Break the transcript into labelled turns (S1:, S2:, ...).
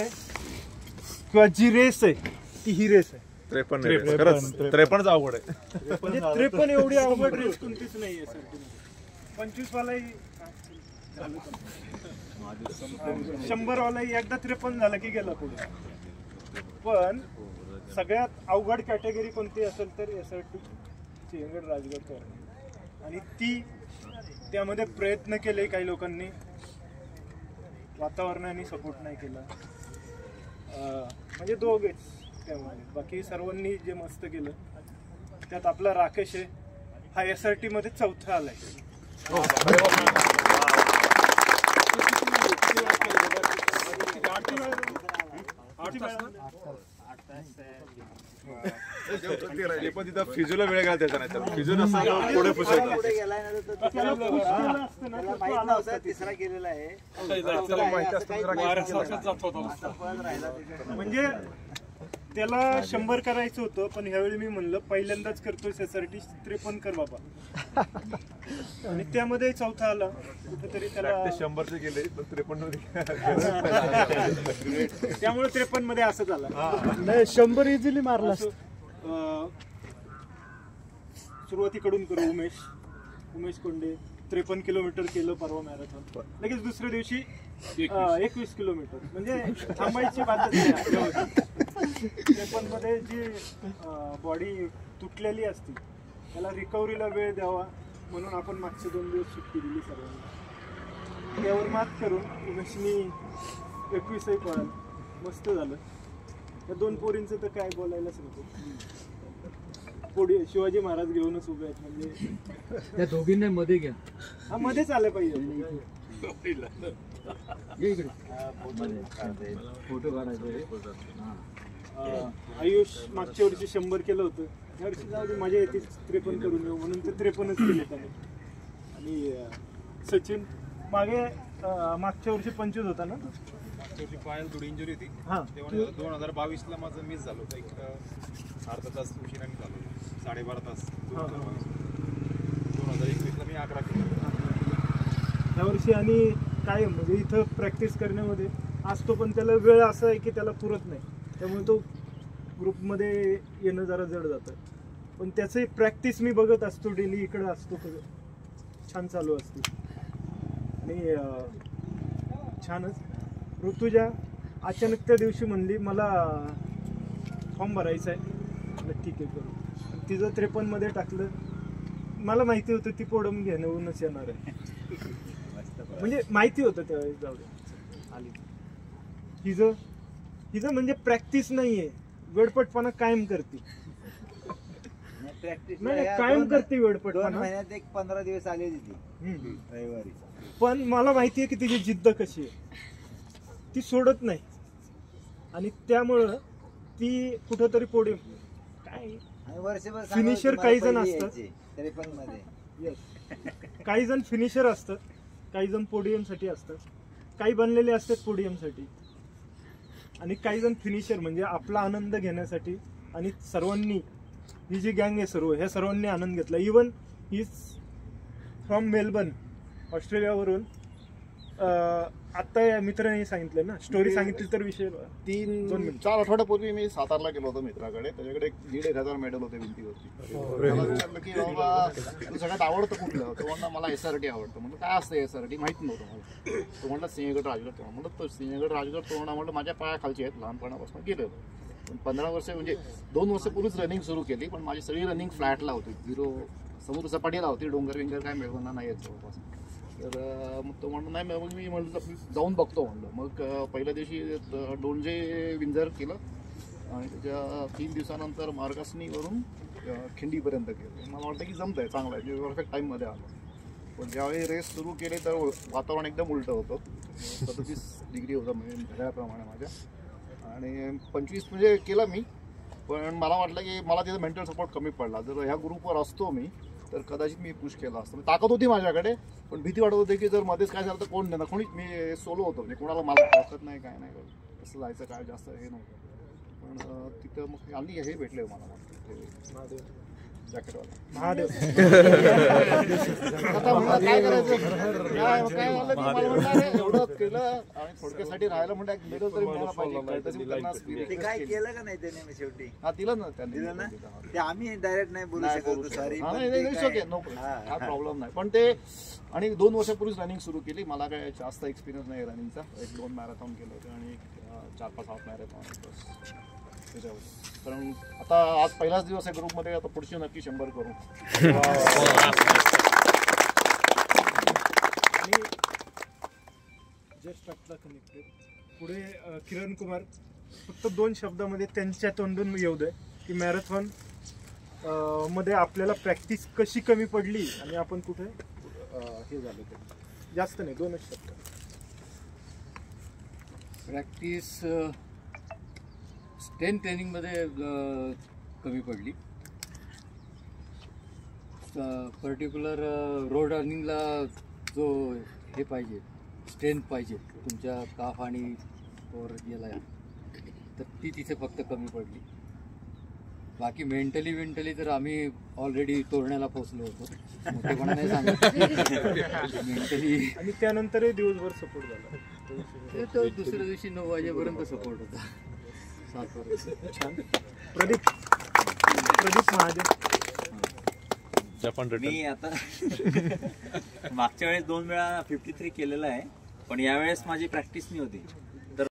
S1: किंवा जी रेस आहे ती ही रेस आहे.
S2: 53 अवघड आहे.
S1: 53 एवढी अवघड रेस कोणतीच नाहीये सर. 25 वालाही 100 वालाही एकदा 53 झाला की गेला पुढे. पण सगळ्यात अवघड कॅटेगरी कोणती असेल तर SRT सिंहगड राजगड करणे. आणि ती त्यामध्ये प्रयत्न केले काही लोकांनी, वातावरणाने सपोर्ट नाही केला. म्हणजे दोघेच त्यामध्ये, बाकी सर्वांनी जे मस्त केलं. त्यात आपला राकेश आहे, हा SRT मध्ये 4था आलाय.
S2: पण तिथं फिजूला वेळ घाल त्याचा नाही तर फिजू नसताना पुढे
S3: तिसरा गेलेला आहे.
S1: म्हणजे त्याला 100 करायचं होतं, पण ह्यावेळी मी म्हणलं पहिल्यांदाच करतोय SRT 53 कर बाबा. आणि त्यामध्ये 4था आला. कुठेतरी त्याला
S2: 100चे गेले 53
S1: त्यामुळे 53 मध्ये असं झालं.
S4: नाही 100 इझिली मारला.
S1: सुरुवातीकडून करू. उमेश कोंडे 53 किलोमीटर केलं परवा मॅरेथॉन. लगेच दुसऱ्या दिवशी 21 किलोमीटर. म्हणजे थांबायची बातच नाही. 53 मध्ये जी बॉडी तुटलेली असते त्याला रिकव्हरीला वेळ द्यावा म्हणून आपण मागचे 2 दिवस सुट्टी दिली सर्वांना. त्यावर मात करून उमेशनी 21 पळाल. मस्त झालं. या 2 पोरींचं तर काय बोलायलाच नको. पुढे शिवाजी महाराज घेऊनच उभे आहेत. म्हणजे
S4: त्या दोघींना मध्ये घ्या.
S1: हा मध्येच आलं पाहिजे.
S4: फोटो काढायचे.
S1: आयुष मागच्या वर्षी 100 केलं होतं. या वर्षी जाऊ दे मजा येते 53 करून येऊ म्हणून ते 53च केले त्याने. आणि सचिन मागे मागच्या वर्षी 25 होता ना.
S2: मागच्या वर्षी पायाला थोडी इंजुरी होती.
S1: हा,
S2: तेव्हा 2022ला माझं मिस झालं होतं. एक अर्धा तास उशिराने झालं, 12.5 तास. 2021ला मी 11 केलं.
S1: यावर्षी आणि काय म्हणजे इथं प्रॅक्टिस करण्यामध्ये असतो, पण त्याला वेळ असा आहे की त्याला पुरत नाही. त्यामुळे तो ग्रुपमध्ये येणं जरा जड जातं. पण त्याची प्रॅक्टिस मी बघत असतो डेली. इकडं असतो, छान चालू असते. आणि छानच. ऋतुजा अचानक त्या दिवशी म्हणली मला फॉर्म भरायचा आहे. ठीक आहे करू. तिचं 53 मध्ये टाकलं. मला माहिती होतं ती पोडम घेऊनच येणार आहे. म्हणजे माहिती होतं त्यावेळेस. जाऊ दे आली. हिचं म्हणजे प्रॅक्टिस नाहीये, वेडपटपणा कायम करते. नाही कायम करते वेडपटपणा.
S3: 2 महिन्यात एक 15 दिवस आली होती रविवारी.
S1: पण मला माहिती आहे की तिची जिद्द कशी आहे. ती सोडत नाही. आणि त्यामुळं ती कुठंतरी पोडियम काय फिनिशर काही जण असतात.
S3: 53 मध्ये
S1: काही जण फिनिशर असतात, काही जण पोडियमसाठी असतात, काही बनलेले असतात पोडियमसाठी, आणि काही जण फिनिशर म्हणजे आपला आनंद घेण्यासाठी. आणि सर्वांनी ही जी गँग आहे सर्व, ह्या सर्वांनी आनंद घेतला. इवन ही फ्रॉम मेलबर्न ऑस्ट्रेलियावरून. आता या मित्राने सांगितलं ना, स्टोरी सांगितली तर विषय
S5: 3-4 आठवड्यापूर्वी मी सातारला गेलो होतो मित्राकडे. त्याच्याकडे 1,500 मेडल होते भिंतीवरती. मला विचारलं की बाबा तुला सगळ्यात आवडतं कुठलं? तो म्हणला मला SRT आवडतं. म्हणलं काय असतं SRT? माहित नव्हतं मला. तो म्हणला सिंहगड राजगड. म्हणलं तो सिंहगड राजगड. तो म्हणलं माझ्या पायाखालची आहेत, लहानपणापासून गेलं. पण 15 वर्ष म्हणजे 2 वर्षापूर्वीच रनिंग सुरू केली. पण माझी सगळी रनिंग फ्लॅटला होती, 0 समुद्र सपाटीला होती. डोंगर विंगर काय मिळवणार नाही आहेत जवळपास. तर मग तो म्हणलं नाही. मग मी म्हणलं जाऊन बघतो म्हणलं. मग पहिल्या दिवशी डोंजे विंजर केलं आणि त्याच्या 3 दिवसानंतर मार्गसनीवरून खिंडीपर्यंत केलं. मला वाटतं की जमतं आहे, चांगलं आहे, परफेक्ट टाईममध्ये आलं. पण ज्यावेळी रेस सुरू केले तर वातावरण एकदम उलटं होतं. 37 डिग्री होतं म्हणजे घड्याळाप्रमाणे माझ्या. आणि 25 म्हणजे केलं मी. पण मला वाटलं की मला तिथं मेंटल सपोर्ट कमी पडला. जर ह्या ग्रुपवर असतो मी तर कदाचित मी पुश केला असतो. ताकद होती माझ्याकडे, पण भीती वाटत होती की जर मध्येच काय झालं तर कोण देणार. कोणीच मी सोलो होतो, म्हणजे कोणाला मला ओळखत नाही, काय नाही, कसं जायचं काय जास्त हे नव्हतं. पण तिथं मग आली हे भेटले मला. जॅकेटवाला.
S1: महादेव
S5: आता म्हणलं काय करायचं, काय झालं की मला म्हणलं, अरे एवढं केलं आणि थोडक्यासाठी राहायला म्हणलं एक मेडल तरी मिळायला पाहिजे. काहीतरी त्यांना spirit
S3: ते काय
S5: केलं.
S3: केलं का नाही त्याने मग शेवटी
S5: हा दिलं ना त्यांनी.
S3: दिलं ना ते आम्ही डायरेक्ट नाही बोलू
S5: नाही
S3: शकत
S5: बोलू
S3: होतो,
S5: शकत.
S3: सॉरी
S5: हा,
S3: पण
S5: नाही,
S3: ते
S5: नाही,
S3: काय-
S5: okay, no problem.
S3: हा,
S5: काय
S3: हा.
S5: प्रॉब्लेम नाही. पण ते आणि 2 वर्षापूर्वीच रनिंग सुरू केली. मला काय जास्त एक्सपिरियन्स नाही रनिंगचा. 1-2 मॅरेथॉन केलं होतं आणि 4-5 हाफ मॅरेथॉन बस त्याच्यावर. कारण आता आज पहिलाच दिवस आहे ग्रुपमध्ये, आता पुढची नक्की 100 करू.
S1: आणि जस्ट आपला कनेक्टेड पुढे किरण कुमार फक्त 2 शब्दामध्ये त्यांच्या तोंडून येऊ दे की मॅरेथॉन मध्ये आपल्याला प्रॅक्टिस कशी कमी पडली आणि आपण कुठे हे झालं ते जास्त नाही 2च शब्द.
S4: प्रॅक्टिस स्ट्रेंथ ट्रेनिंगमध्ये कमी पडली. पर्टिक्युलर रोड रनिंगला जो हे पाहिजे, स्ट्रेंथ पाहिजे तुमच्या काफ आणि वर याला, तर ती तिथे फक्त कमी पडली. बाकी मेंटली तर आम्ही ऑलरेडी तोरण्याला पोहोचलो होतो, मोठेपणा नाही सांगत. मेंटली
S1: आणि त्यानंतरही दिवसभर सपोर्ट झाला.
S4: तो दुसऱ्या दिवशी 9 वाजेपर्यंत सपोर्ट होता, 7 वाजता.
S1: छान. प्रदीप महादेव
S6: मी आता मागच्या वेळेस 2 वेळा 53 केलेलं आहे, पण यावेळेस माझी प्रॅक्टिस नाही होती.